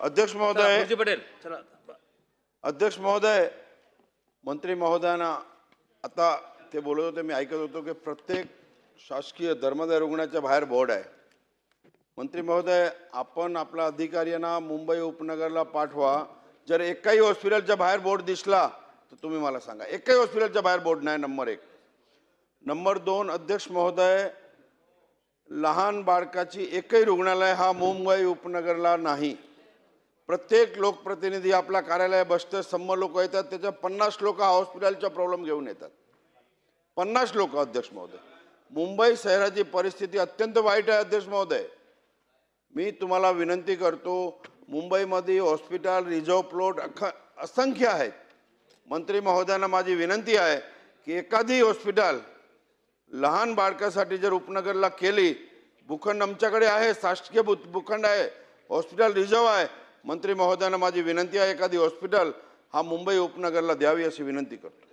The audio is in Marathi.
अध्यक्ष महोदय, गुरुजी पटेल चला. अध्यक्ष महोदय, मंत्री महोदयांना आता ते बोलत होते, मी ऐकत होतो की प्रत्येक शासकीय धर्मादाय रुग्णाच्या बाहेर बोर्ड आहे. मंत्री महोदय, आपण आपल्या अधिकाऱ्यांना मुंबई उपनगरला पाठवा. जर एकही हॉस्पिटलच्या बाहेर बोर्ड दिसला तर तुम्ही मला सांगा. एकही हॉस्पिटलच्या बाहेर बोर्ड नाही. नंबर 1. नंबर 2, अध्यक्ष महोदय, लहान बाळकाची एकही रुग्णालय हा मुंबई उपनगरला नाही. प्रत्येक लोकप्रतिनिधी आपल्या कार्यालय बसते, सम्म लोक येतात, त्याच्या 50 लोक हॉस्पिटलचा प्रॉब्लेम घेऊन येतात. 50 लोक. अध्यक्ष महोदय, मुंबई शहराची परिस्थिती अत्यंत वाईट आहे. अध्यक्ष महोदय, मी तुम्हाला विनंती करतो, मुंबईमध्ये हॉस्पिटल रिझर्व प्लॉट असंख्य आहेत. मंत्री महोदयांना माझी विनंती आहे की एखादी हॉस्पिटल लहान बाळकासाठी जर उपनगरला केली, भूखंड आमच्याकडे आहे, शासकीय भूखंड आहे, हॉस्पिटल रिझर्व आहे. मंत्री महोदयांना माझी विनंती आहे, एखादी हॉस्पिटल हा मुंबई उपनगरला द्यावी अशी विनंती करतो.